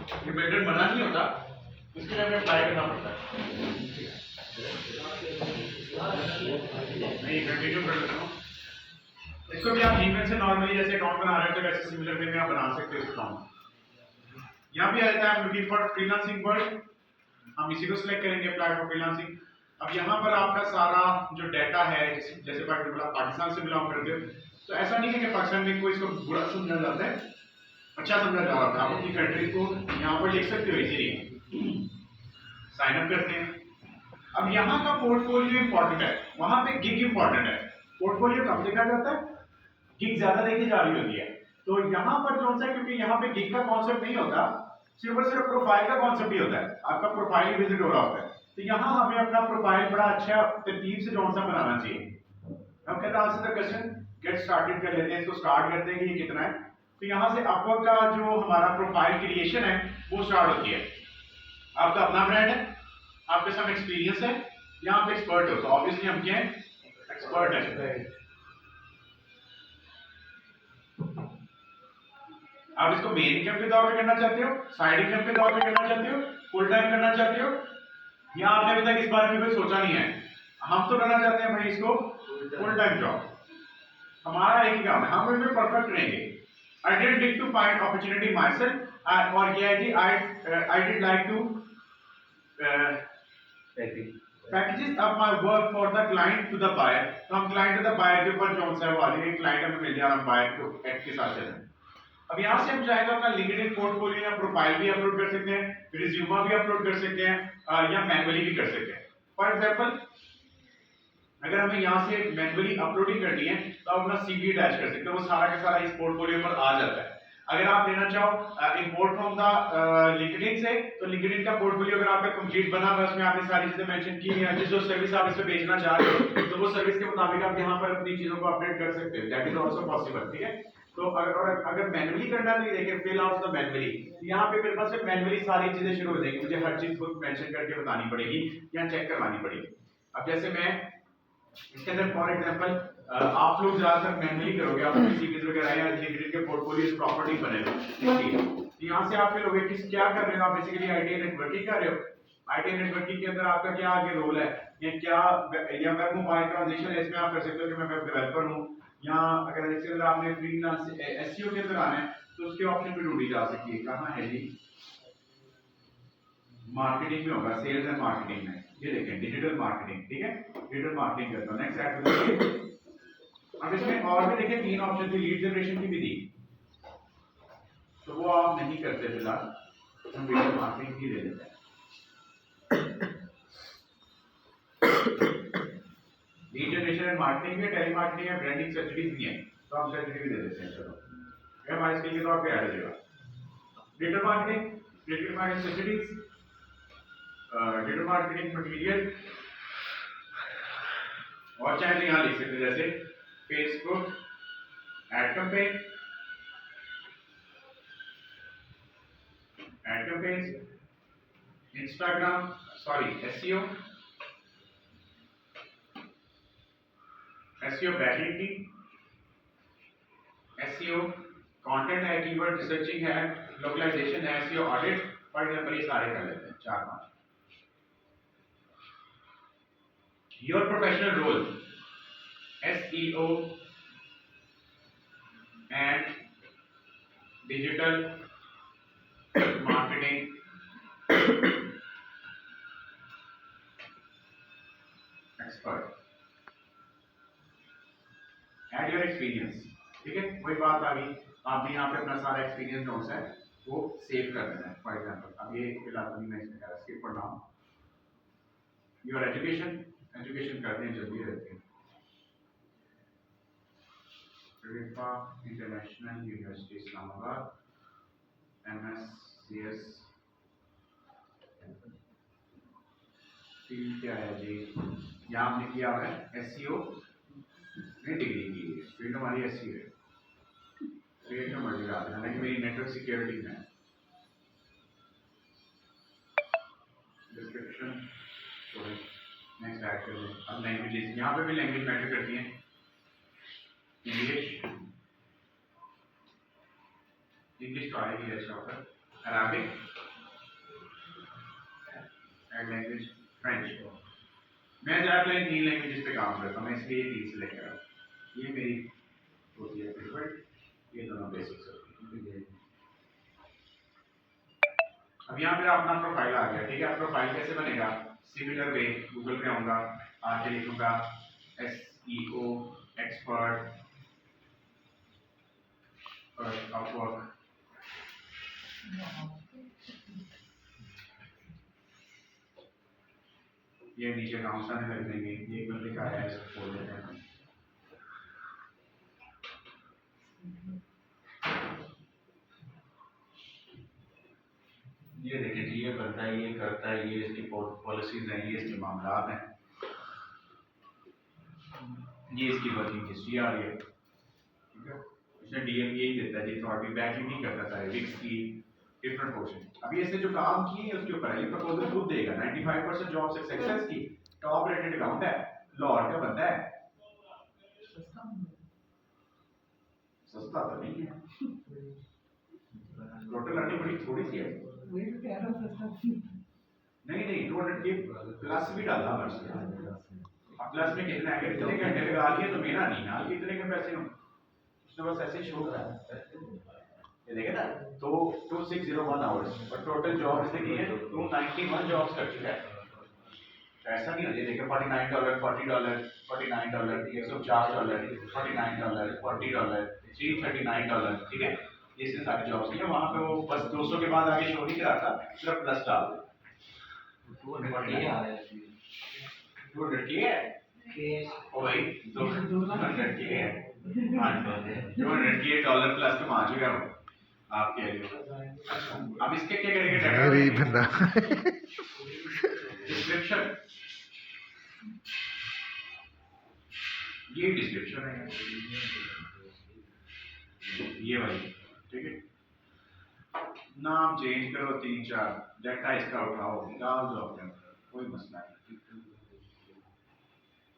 ये पैटर्न बना नहीं होता, इसके लिए हमें अप्लाई करना पड़ता है। मैं ये कंटिन्यू कर लेता हूँ। इसको भी आप जीमेल से नॉर्मली जैसे अकाउंट बना रहे हो तो वैसे सिमिलर वे में आप बना सकते हो इस अकाउंट। यहाँ भी आता है लुकिंग फॉर फ्रीलांसिंग वर्क, हम इसी को सिलेक्ट करेंगे अप्लाई फॉर फ्रीलांसिंग। अब यहाँ पर आपका सारा जो डाटा है, जैसे फॉर एग्जांपल आप पाकिस्तान से बिलोंग करते हो तो ऐसा नहीं है कि पाकिस्तान में कोई इसको बुरा समझा जाता है, अच्छा समझा जा रहा था। आप अपनी कंट्री को यहाँ पर लिख सकते हो इजीली। साइन अप करते हैं। अब यहाँ का पोर्टफोलियो इंपॉर्टेंट है, वहां पे गिग इंपॉर्टेंट है। पोर्टफोलियो कब देखा जाता है, गिग ज्यादा देखी जा रही होती है। तो यहाँ पर कौन सा, क्योंकि यहाँ पे गिग का कॉन्सेप्ट नहीं होता, सिर्फ और सिर्फ प्रोफाइल का कॉन्सेप्ट ही होता है, आपका प्रोफाइल विजिट हो रहा होता है। तो यहाँ हमें अपना प्रोफाइल बड़ा अच्छा तरतीब से कौन सा बनाना चाहिए। हम कहते हैं answer the question, get started कर लेते हैं, इसको स्टार्ट करते हैं कि ये कितना है। तो यहाँ से अपवर्क का जो हमारा प्रोफाइल क्रिएशन है वो स्टार्ट होती है। आपका अपना ब्रांड है, आपके साथ एक्सपीरियंस है, यहाँ पे एक्सपर्ट हो, तो ऑब्वियसली हम क्या है, एक्सपर्ट है। आप इसको मेन इनकम के तौर पे करना चाहते हो, साइड इनकम के तौर पे करना चाहते हो, फुल टाइम करना चाहते हो, या आपने अभी तक इस बारे में कोई सोचा नहीं है। हम तो करना चाहते हैं भाई इसको फुल टाइम जॉब, हमारा एक ही काम है, हम इसमें परफेक्ट रहेंगे। I didn't need to find opportunity myself, और ये है कि I did like to packages up my work for the client to the buyer। तो हम client to the buyer के ऊपर जो सा है वो आगे client हमें मिल जाए, हम buyer को एड के साथ चलें। अब यहाँ से हम चाहे तो अपना लिंक्डइन पोर्टफोलियो या प्रोफाइल भी अपलोड कर सकते हैं, रिज्यूमा भी अपलोड कर सकते हैं, या मैनुअली भी कर सकते हैं। फॉर एग्जांपल अगर हमें यहाँ से मैनुअली अपलोडिंग करनी है तो आप अपना सीवी अटैच कर सकते हो, वो सारा का सारा इस पोर्टफोलियो पर आ जाता है। अगर आप लेना चाहो इंपोर्ट फ्रॉम द लिंक्डइन से, तो लिंक्डइन का पोर्टफोलियो अगर आपका कंप्लीट बना हुआ है, उसमें आपने सारी चीजें मेंशन की है, जिस जो सर्विस आप इस पे बेचना चाह रहे हो तो वो सर्विस के मुताबिक आप यहाँ पर अपनी चीजों को अपडेट कर सकते हो। दैट इज आल्सो पॉसिबल, ठीक है। तो अगर मैनुअली करना है तो देखिए फिल आउट द मैनुअली, यहाँ पे मेरे पास मैनुअली सारी चीजें शुरू हो जाएंगी, मुझे हर चीज को मेंशन करके बतानी पड़ेगी या चेक करवानी पड़ेगी। अब जैसे मैं इसके अंदर फॉर एग्जांपल आप लोग ज्यादातर मैनुअली करोगे, आप सीवीज वगैरह या लिंक्डइन के पोर्टफोलियो प्रॉपर्टी बनेगा, ठीक है। यहाँ से आप लोग क्या कर रहे हो, आप बेसिकली आईटी नेटवर्किंग कर रहे हो। आईटी नेटवर्किंग के अंदर आपका क्या आगे रोल है, या क्या या वेब मोबाइल ट्रांजिशन है, इसमें आप कर सकते हो कि मैं वेब डेवलपर हूँ, या अगर इसके अंदर आपने फ्रीलांस एसईओ के अंदर आना है तो उसके ऑप्शन भी ढूंढी जा सकती है। कहाँ है जी, मार्केटिंग में होगा, सेल्स एंड मार्केटिंग में, ये देखें डिजिटल मार्केटिंग, ठीक है, डिजिटल मार्केटिंग करता हूं। नेक्स्ट ऐड करिए। अब इसमें और भी देखिए 3 ऑप्शन थी, लीड जनरेशन की भी दी, तो वो आप नहीं करते फिलहाल, हम डिजिटल मार्केटिंग ही दे देते हैं। लीड जनरेशन एंड मार्केटिंग में, टेली मार्केटिंग है, ब्रांडिंग सब्सिडीज भी है, तो हम सब्सिडी भी दे देते हैं। चलो ये हमारे स्किल के तौर पे ऐड हो जाएगा। Digital marketing subsidies, digital marketing material, और चाहे तो यहाँ लिख सकते हैं जैसे Facebook ad campaign, Instagram SEO backlinking, SEO content है, कीवर्ड रिसर्चिंग है, लोकलाइजेशन है, एसईओ ऑडिट, फॉर एग्जांपल ये सारे कर लेते हैं 4-5। Your professional role SEO and digital marketing expert, add your experience, ठीक है। वही बात आ गई, आपने यहाँ पे अपना सारा एक्सपीरियंस जो है वो सेव कर देना है। फॉर एग्जांपल अब ये फिलहाल मैं इसमें स्किप कर रहा हूँ। योर एजुकेशन करते हैं, जल्दी रहते हैं। International university Islamabad, MSCS field क्या है जी, यहाँ हमने किया है SEO में डिग्री की है, फील्ड हमारी SEO है। फील्ड का मर्जी डाल देना कि मेरी नेटवर्क सिक्योरिटी में। डिस्क्रिप्शन नेक्स्ट ऐड कर दें। अब लैंग्वेजेस, यहाँ पे भी लैंग्वेज मैटर करती हैं। इंग्लिश तो आएगी अच्छा होगा, अराबिक हेड लैंग्वेज फ्रेंच। मैं ज़्यादातर 3 लैंग्वेजेस पे काम करता हूँ, मैं इसलिए 3 से लेकर आया। ये मेरी होती है प्रिफर्ड, ये दोनों बेसिक्स होती है। अब यहाँ पे अपना प्रोफाइल आ गया, ठीक है। प्रोफाइल कैसे बनेगा? सिमिलर वे, गूगल पे आऊँगा, आके लिखूँगा SEO एक्सपर्ट और अपवर्क। ये नीचे अकाउंट्स आने लग जाएंगे, ये एक बंदे का आया है, इसको खोल देते हैं। ये देखिए जी, ये करता है, ये करता है, ये इसकी पॉलिसीज हैं, ये इसके मामलात हैं, ये इसकी वर्किंग हिस्ट्री आ रही है, ठीक है। इसने डीएम यही देता है जी, तो अभी बैकिंग नहीं करता सारे रिक्स की डिफरेंट पोर्शन। अभी इसने जो काम किए हैं उसके ऊपर है, ये प्रपोजल खुद देगा। 95% जॉब सक्सेस की, टॉप रेटेड अकाउंट है, लाहौर का बंदा है। सस्ता तो नहीं है, टोटल अर्निंग बड़ी थोड़ी सी है। नहीं 200 के प्लस भी डालना पड़ता है। अब प्लस में कितना है, कितने घंटे लगा लिए तो मेरा नहीं हाल कितने के पैसे हों, उसने बस ऐसे शो करा है, ये देखे ना। तो 2601 आवर्स और टोटल जॉब इसने की है 291 जॉब्स कर चुका है। ऐसा नहीं हो, ये देखिए $49, $40, $49, $104, $49, $40, $339, ठीक है। इसने सारी जॉब्स की है। वहाँ पे वो बस 200 के बाद आगे शो नहीं कराता, सिर्फ प्लस डाल दो। 200 की है ओ भाई, 200 की है, 200 की है, डॉलर प्लस तो मान चुका हूँ आपके लिए। अब इसके क्या करेंगे? डिस्क्रिप्शन, ये डिस्क्रिप्शन है, ये वाली, ठीक है। नाम चेंज करो 3-4, डाटा इसका उठाओ, डाल दो अपने, कोई मसला नहीं।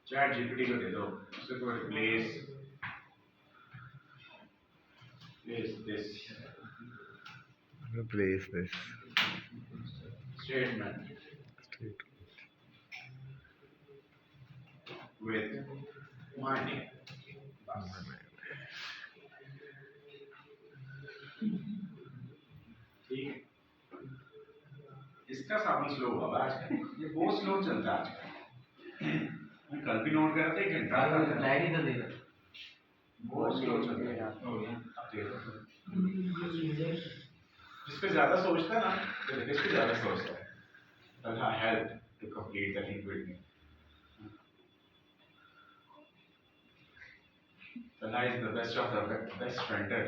चैट जीपीटी को दे दो, उससे कोई replace this statement with my name, ठीक है। इसका सामने स्लो हुआ आज, ये बहुत स्लो चलता है। मैं कल भी नोट कर रहा था, 1 घंटा नहीं तो देगा, बहुत स्लो चल रहा है। जिस पे ज्यादा सोचता है ना, तो देखिए इस पे ज्यादा सोचता है, but I help to complete the link with me. Talha is the best of the best friender.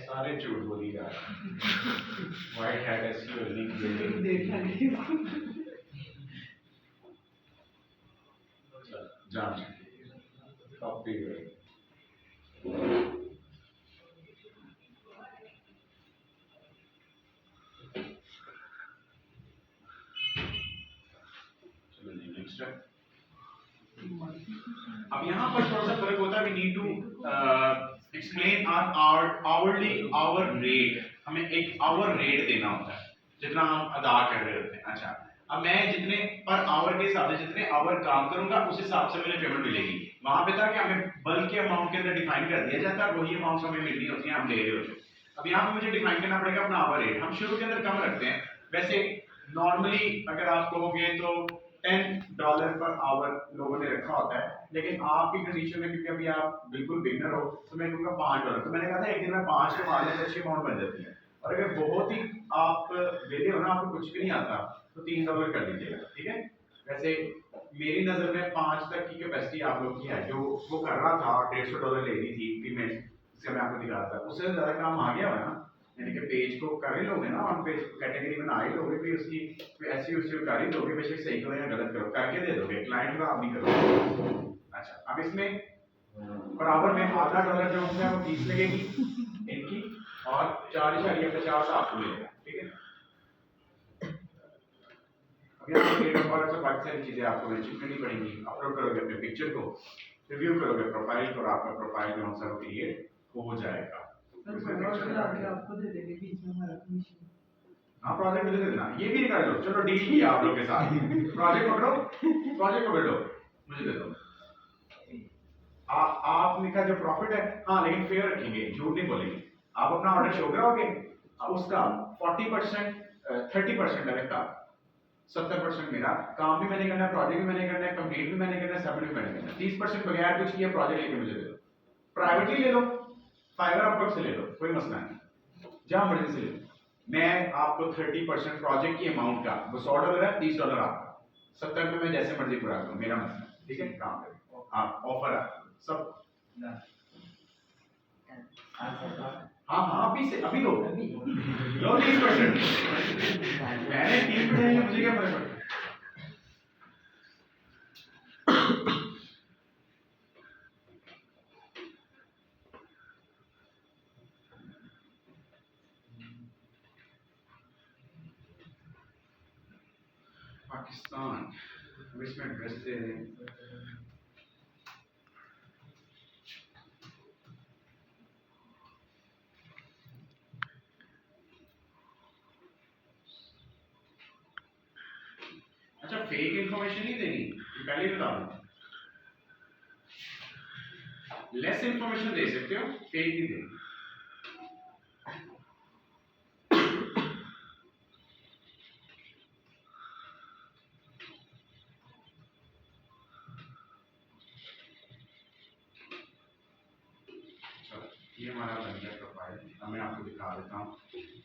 सारे झूठ बोली जा रहे हैं। White hat SEO link building. जान कॉपी करें। अब यहाँ पर थोड़ा सा फर्क होता है, we need to explain our hourly hour rate, हमें एक hour rate देना होता है जितना हम अदा कर रहे होते हैं। अच्छा, अब मैं जितने पर आवर के हिसाब से जितने आवर काम करूंगा उस हिसाब से मुझे पेमेंट मिलेगी। वहां पे था कि हमें बल्क के अमाउंट के अंदर डिफाइन कर दिया जाता है, वही अमाउंट हमें मिलनी होती है, हम ले रहे होते हैं। अब यहाँ पे मुझे डिफाइन करना पड़ेगा अपना आवर रेट। हम शुरू के अंदर कम रखते हैं, वैसे नॉर्मली अगर आप कहोगे तो $10 पर आवर लोगों ने रखा होता है, लेकिन आपकी कंडीशन में क्योंकि अभी आप बिल्कुल बिगनर हो तो मैं कहूँगा $5। तो मैंने कहा था एक दिन में 5 कमा लें तो अच्छी अमाउंट बन जाती है। और अगर बहुत ही आप वेले हो ना, आपको कुछ भी नहीं आता, तो $3 कर लीजिएगा, ठीक है। वैसे मेरी नज़र में 5 तक की कैपेसिटी आप लोग की है। जो वो कर रहा था $150 ले ली थी पेमेंट, जिसका मैं आपको दिखा रहा था, उससे ज़्यादा काम आ गया है ना, यानी कि पेज को कर ही लोगे ना, ऑन पेज कैटेगरी बना ही लोगे, फिर उसकी ऐसी उससे कर ही दोगे, बेशक सही करो या गलत करो, करके दे दोगे, क्लाइंट का आप नहीं करोगे। अच्छा, अब इसमें बराबर में $0.5 जो है वो फीस लगेगी इनकी, और 4.50 आपको मिलेगा, ठीक है। अब यहाँ पे और तो बाकी सारी चीजें आपको मेंशन करनी पड़ेंगी। अपलोड करोगे अपने पिक्चर को, रिव्यू करोगे प्रोफाइल को, और आपका प्रोफाइल जो है वो क्रिएट हो जाएगा। आपको दे देंगे बीच में हमारा कमीशन। हाँ प्रोजेक्ट मुझे दे देना, ये भी कर लो, चलो डील किया आप लोग के साथ, प्रोजेक्ट पकड़ो, प्रोजेक्ट पकड़ लो, मुझे दे दो। आपने का जो प्रॉफिट है, हाँ लेकिन फेयर रखेंगे, झूठ नहीं बोलेंगे। आप अपना ऑर्डर शो कराओगे, उसका 40% 30% डायरेक्ट आप, 70% मेरा, काम भी मैंने करना है, प्रोजेक्ट भी मैंने करना है, कंप्लीट भी मैंने करना है, सबमिट भी मैंने करना है। 30% बगैर कुछ किए प्रोजेक्ट लेके मुझे दे दो, प्राइवेटली ले लो, फाइवर अपवर्क से ले लो, कोई मसला नहीं, जहां मर्जी से ले लो। मैं आपको 30% प्रोजेक्ट की अमाउंट का, वो $100 है, $30 आपका, 70 में मैं जैसे मर्जी पूरा करूं, मेरा मसला, ठीक है, काम करें आप, ऑफर है सब। हाँ हाँ अभी से, अभी लो 30%, मैंने 3 पे मुझे क्या फर्क पड़ता है। पाकिस्तान, अब इसमें एड्रेस दे दें, अच्छा फेक इंफॉर्मेशन नहीं देनी, पहले ही बता दूं, लेस इंफॉर्मेशन दे सकते हो, फेक नहीं देनी। ये हमारा बन गया प्रोफाइल। अब मैं आपको दिखा देता हूँ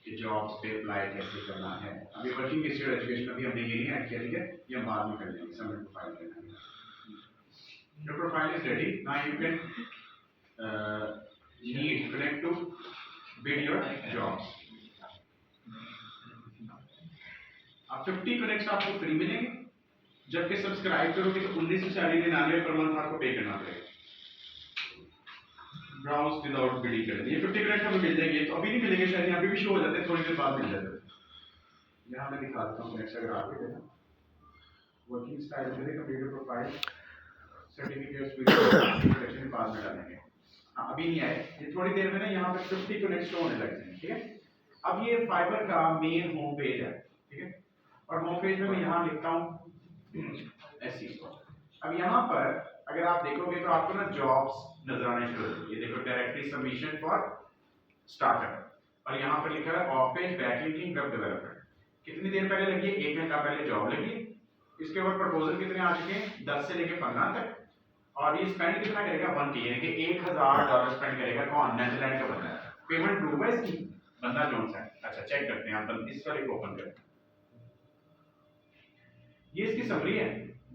कि जॉब्स पे अप्लाई कैसे करना है। अभी वर्किंग हिस्ट्री एजुकेशन अभी हमने ये नहीं ऐड किया, ठीक है, ये हम बाद में कर लेंगे, सब में प्रोफाइल करना है। Your profile is ready. Now you can need connect to bid your jobs. आप 50 कनेक्ट्स आपको फ्री मिलेंगे, जबकि सब्सक्राइब करोगे तो 1999 पर मंथ आपको पे करना पड़ेगा। ब्राउज विदाउट बिडिंग करें, ये 50 कनेक्ट हमें मिल जाएंगे, तो अभी नहीं मिलेंगे शायद, यहाँ पे भी शो हो जाते हैं, थोड़ी देर बाद मिल जाते हैं। यहाँ मैं दिखा देता हूँ कनेक्ट, अगर आप भी देना वर्किंग स्टाइल से कंप्यूटर प्रोफाइल सर्टिफिकेट्स सिलेक्शन बाद में डालेंगे। हाँ अभी नहीं आए, ये थोड़ी देर में ना यहाँ पे 50 कनेक्ट शो होने लग जाएंगे, ठीक है। अब ये फाइबर का मेन होम पेज है, ठीक है, और होम पेज में मैं यहाँ लिखता हूँ ऐसी। अब यहाँ पर अगर आप देखोगे तो आपको ना जॉब्स नजर आने शुरू हो जाएंगे। ये देखो डायरेक्टरी सबमिशन फॉर स्टार्टअप, और यहाँ पर लिखा है of page backlinking web development. कितनी देर पहले लगी है? 1 घंटा पहले जॉब लगी। इसके ऊपर प्रपोजल कितने आ चुके हैं? 10 से लेके 15 तक। और ये स्पेंड कितना करेगा? 1K, यानी कि $1000 स्पेंड करेगा। कौन? नेदरलैंड का बंदा है। पेमेंट प्रूव है इसकी, बंदा जोन्स है। अच्छा चेक करते हैं, आप इस वाले को ओपन करें। ये इसकी समरी है।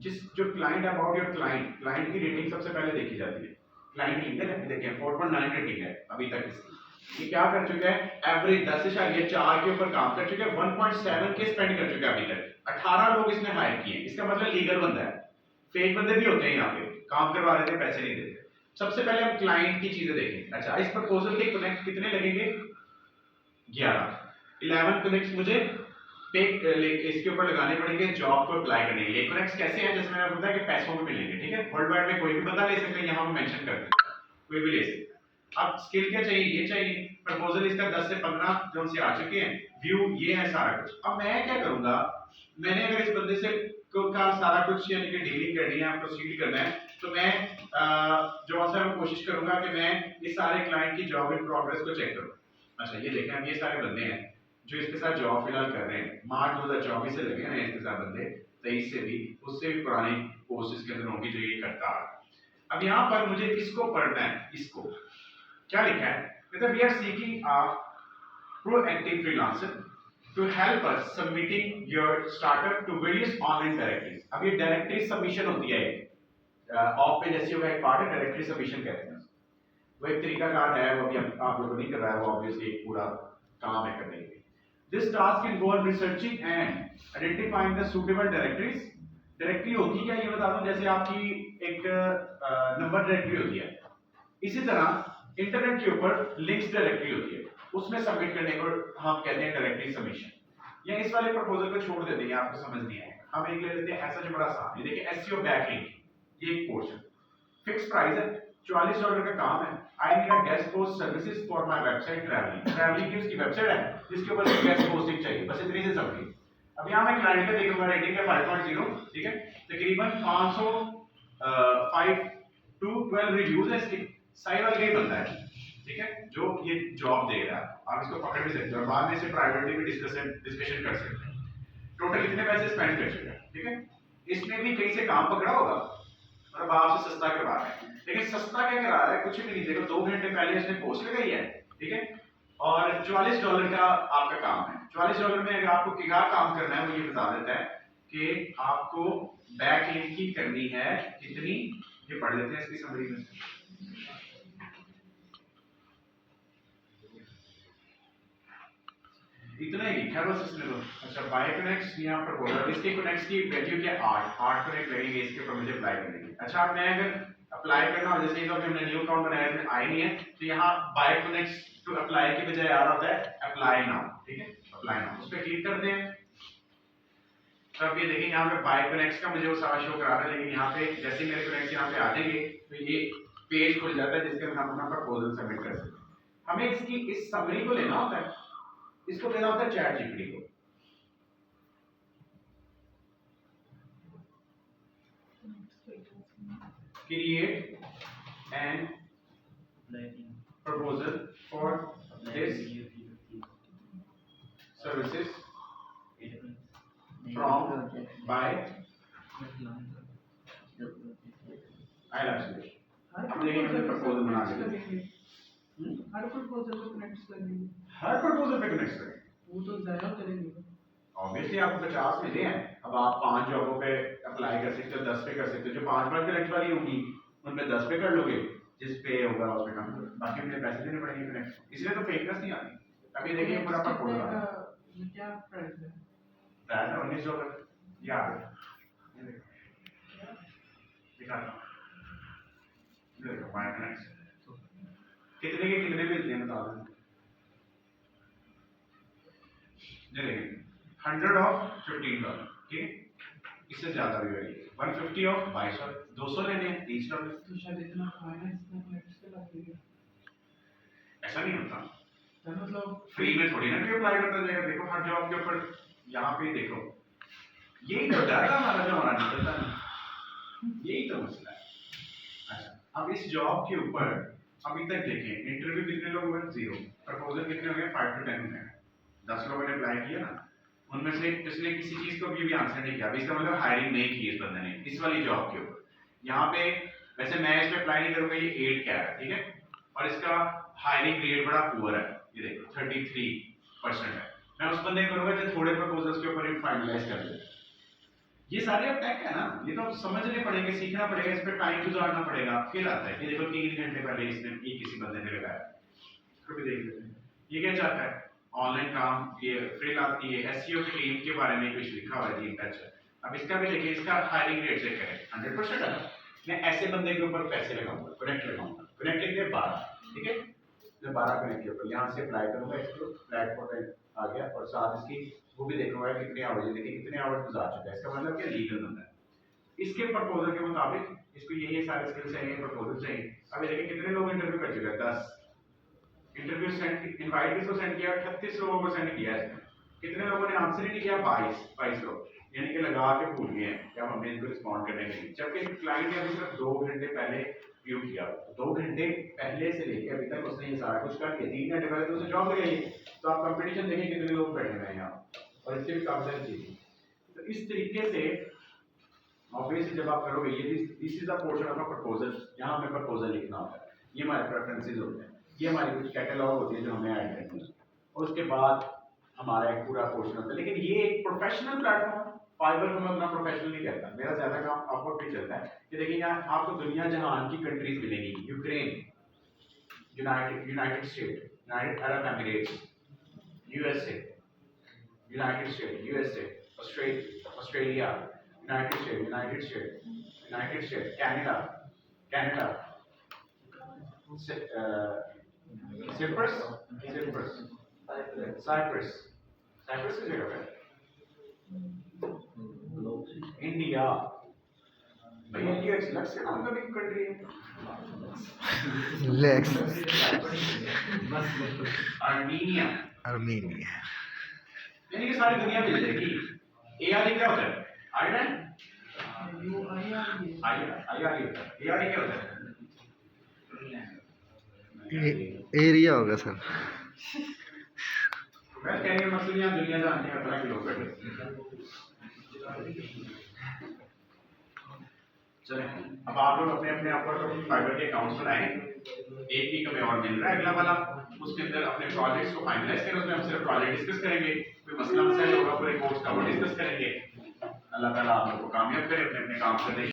जिस जो client about your client, client की रेटिंग सबसे पहले देखी जाती है। क्लाइंट लिखते हैं, देखिए 4.9 रेटिंग है अभी तक इसकी। ये क्या कर चुका है? एवरेज 10.4 के ऊपर काम कर चुका है, 1.7K स्पेंड कर चुका है अभी तक। 18 लोग इसने हायर किए, इसका मतलब लीगल बंदा है। फेक बंदे भी होते हैं यहाँ पे, काम करवा देते, पैसे नहीं देते। सबसे पहले हम क्लाइंट की चीजें देखें। अच्छा, इस प्रपोजल के कनेक्ट कितने लगेंगे? 11 कनेक्ट मुझे पे इसके ऊपर लगाने पड़ेंगे जॉब को अप्लाई करने के लिए। कनेक्ट्स कैसे हैं? जैसे मैंने बताया कि पैसों में मिलेंगे, ठीक है। वर्ल्ड वाइड में कोई भी बंदा ले सकते हैं, यहाँ पे मेंशन कर दें, कोई भी ले सकता है। अब स्किल क्या चाहिए? ये चाहिए। प्रपोजल इसका 10 से 15 जो से आ चुके हैं, व्यू ये है सारा कुछ। अब मैं क्या करूंगा, मैंने अगर इस बंदे से का सारा कुछ यानी कि डीलिंग करनी है, प्रोसीड करना है, तो मैं जो आंसर मैं कोशिश करूंगा कि मैं इस सारे क्लाइंट की जॉब इन प्रोग्रेस को चेक करूं। अच्छा ये देखें, अब ये सारे बंदे हैं जो इसके साथ जॉब फिलहाल कर रहे हैं। मार्च 2024 से लगे हैं इसके साथ बंदे, 23 से भी, उससे भी पुराने पोस्ट इसके अंदर होंगे जो ये करता है। अब यहाँ पर मुझे इसको पढ़ना है। इसको क्या लिखा है? मतलब we are seeking a proactive freelancer to help us submitting your startup to various online directories। अब ये डायरेक्टरी सबमिशन होती है, ऑफ पेज एसईओ का एक पार्ट है, डायरेक्टरी सबमिशन कहते हैं। वो एक तरीकाकार है, वो अभी आप लोगों को नहीं कर रहा है, वो ऑब्वियसली एक पूरा काम है करने के लिए। This task involves researching and identifying the suitable directories। Directory होती क्या ये बता दूं, जैसे आपकी एक नंबर डायरेक्टरी होती है, इसी तरह इंटरनेट के ऊपर लिंक्स डायरेक्टरी होती है, उसमें सबमिट करने को हम कहते हैं डायरेक्टरी सबमिशन। या इस वाले प्रपोजल को छोड़ देते हैं, आपको समझ नहीं आएगा। हम एक ले लेते हैं ऐसा जो बड़ा आसान है। देखिए एसईओ बैकलिंक, ये एक पोर्शन फिक्स प्राइस है, $44 का काम है। I need a guest post services for my website travelling की उसकी वेबसाइट है जिसके ऊपर गेस्ट पोस्टिंग चाहिए, बस इतनी सी समझिए। अब यहाँ मैं क्लाइंट का देखूंगा, रेटिंग है 5.0, ठीक है, तकरीबन 5 to 12 रिव्यूज है इसके, सही वाला ही बंदा है, ठीक है, जो ये जॉब दे रहा है। आप इसको पकड़ भी सकते हो और बाद में इसे प्राइवेटली भी डिस्कशन कर सकते हैं। टोटल कितने पैसे स्पेंड कर चुके हैं, ठीक है, इसने भी कहीं से काम पकड़ा होगा, मतलब आपसे सस्ता करवा रहा है, लेकिन सस्ता क्या करा रहा है, कुछ भी नहीं। देखो 2 घंटे पहले इसने पोस्ट लगाई है, ठीक है, और $44 का आपका काम है। $44 में अगर आपको क्या काम करना है वो ये बता देता है कि आपको बैक लिंक की करनी है कितनी, ये पढ़ लेते हैं इसकी समरी में। इतना ही लिखा है बस इसने तो। अच्छा, बाय कनेक्ट्स यहाँ पर बोला, इसके कनेक्ट्स की वैल्यू क्या 8 कनेक्ट लगेंगे इसके ऊपर मुझे अप्लाई करने की। अच्छा, अब मैं अगर अप्लाई करना हो, जैसे ये तो हमने न्यू अकाउंट बनाया इसमें आई नहीं है, तो यहाँ बाय कनेक्ट्स टू अप्लाई के बजाय आ रहा होता है अप्लाई नाउ, ठीक है, अप्लाई नाउ उस पर क्लिक करते हैं। तब ये देखिए यहाँ पे बाय कनेक्ट्स का मुझे वो सारा शो करा रहा है, लेकिन यहाँ पे जैसे मेरे कनेक्ट्स यहाँ पे आ जाएंगे तो ये पेज खुल जाता है जिसके अंदर हम अपना प्रपोजल सबमिट कर सकते हैं। हमें इसकी इस समरी को लेना होता है, इसको देना होता है चैट जीपीटी को। Create an proposal for this services from by I love you. अब देखिए हमने प्रपोजल बना लिया। हर प्रपोजल को कनेक्ट करेंगे, हर प्रपोजल पे कनेक्ट करेंगे, वो तो ज़्यादा करेंगे। ऑब्वियसली आपको 50 मिले हैं, अब आप 5 जॉबों पे अप्लाई कर सकते हो, 10 पे कर सकते हो, जो 5 कनेक्ट वाली होगी उन पे 10 पे कर लोगे, जिस पे होगा उस पे कम, बाकी अपने पैसे देने पड़ेंगे कनेक्ट, इसलिए तो फेकनेस नहीं आती। अभी देखिए पूरा प्रपोजल आ रहा है, ये क्या प्राइस है? प्राइस है $19, ये आ गया, ये देखो दिखाता हूँ, ये देखो बाय कनेक्ट कितने के कितने मिलते हैं बता दो। ये देखिए 100 ऑफ $15, ठीक है, इससे ज्यादा भी होगी 150 ऑफ 2200, 200 लेने हैं $30। तो शायद इतना खाना इसका कनेक्ट से लगेगा, ऐसा नहीं होता, तो मतलब फ्री में थोड़ी ना कोई अप्लाई करता जाएगा। देखो हर जॉब के ऊपर यहाँ पे देखो, यही तो डर है हमारा जो हमारा निकलता नहीं, यही तो मसला है। अच्छा, अब इस जॉब के ऊपर अभी तक देखें, इंटरव्यू कितने लोग हुए, 0, प्रपोजल कितने हो गए, 5 to 10 हुए, 10 लोगों ने अप्लाई किया ना, उनमें से किसने किसी चीज को भी आंसर नहीं किया, इसका मतलब हायरिंग नहीं की इस बंदे ने इस वाली जॉब के ऊपर। यहाँ पे वैसे मैं इस पे अप्लाई नहीं करूंगा, ये 8 क्या है, ठीक है, और इसका हायरिंग रेट बड़ा पुअर है, ये देखो 33% है। मैं उस बंदे करूंगा जो थोड़े प्रपोजल्स के ऊपर फाइनलाइज कर दे। ये सारे अब टेक है ना, ये तो अब समझने पड़ेंगे, सीखना पड़ेगा, इस पर टाइम गुजारना पड़ेगा, फिर आता है। ये देखो 3 घंटे पहले इसने ये किसी बंदे ने लगाया, इसको भी देख लेते हैं। ये क्या चाहता है, ऑनलाइन काम, ये फ्रील आती है, एसईओ की टीम के बारे में कुछ लिखा हुआ है, टीम टच। अब इसका भी देखिए, इसका हायरिंग रेट चेक करें, 100% है ना। मैं ऐसे बंदे के ऊपर पैसे लगाऊंगा, कनेक्ट लगाऊंगा, कनेक्ट लिखते 12, ठीक है, मैं 12 कनेक्ट के ऊपर यहाँ से अप्लाई करूंगा, इसको प्लेटफॉर्म आ गया, और साथ इसकी वो भी देखूंगा कितने आवर्स, देखिए कितने आवर्स गुजार चुका है, इसका मतलब क्या लीगल बंदा है। इसके प्रपोजल के मुताबिक इसको ये सारे स्किल्स चाहिए, प्रपोजल चाहिए। अभी देखिए कितने लोग इंटरव्यू कर चुके हैं, 10 इंटरव्यू सेंड, इनवाइट किसको सेंड किया, 38 लोगों को सेंड किया है। कितने लोगों ने आंसर ही नहीं किया, 22 लोग, यानी कि लगा के भूल गए हैं कि अब हमने इनको रिस्पॉन्ड करने के लिए, जबकि क्लाइंट ने अभी सिर्फ 2 घंटे पहले व्यू किया, 2 घंटे पहले से लेकर अभी तक उसने ये सारा कुछ कर दिया, 3 घंटे पहले तो उसे जॉब लगाई। तो आप कंपटीशन देखिए कितने लोग बैठे हुए हैं यहाँ, और इसके भी काफी सारी चीजें। तो इस तरीके से ऑब्वियसली जब आप करोगे, ये this is the portion of a proposal, यहाँ हमें प्रपोजल लिखना होता है, ये हमारे प्रेफरेंसेस होते हैं, ये हमारी कुछ कैटलॉग होती है जो हमें ऐड करनी है, और उसके बाद हमारा एक पूरा पोर्शन होता है। लेकिन ये एक प्रोफेशनल प्लेटफॉर्म, फाइवर को मैं अपना प्रोफेशनल नहीं कहता, मेरा ज्यादा काम अपवर्ड पे चलता है कि देखिए यहाँ आपको दुनिया जहान की कंट्रीज मिलेंगी, Ukraine, United State, United Arab Emirates, USA, United State, USA, Australia, United State, Canada, Cyprus की जगह पे, इंडिया, भाई इंडिया लक्ष्य नाम का भी कंट्री है। लेक्स आर्मीनिया, आर्मीनिया यानी कि सारी दुनिया मिल जाएगी। ARE क्या होता है? आयरन IRE क्या होता है? एरिया होगा सर। मैं कहने का मकसद यहाँ दुनिया जानने का तरह के लोग बैठे। चलें, अब आप लोग अपने अपने ऊपर फाइबर के अकाउंट्स बनाएं। एक वीक हमें और मिल रहा है अगला वाला, उसके अंदर अपने प्रोजेक्ट्स को फाइनलाइज करें। उसमें हम सिर्फ प्रोजेक्ट डिस्कस करेंगे, कोई मसला मसाइल होगा पूरे कोर्स का वो डिस्कस करेंगे। अल्लाह ताला आप लोग को कामयाब करे अपने अपने काम करने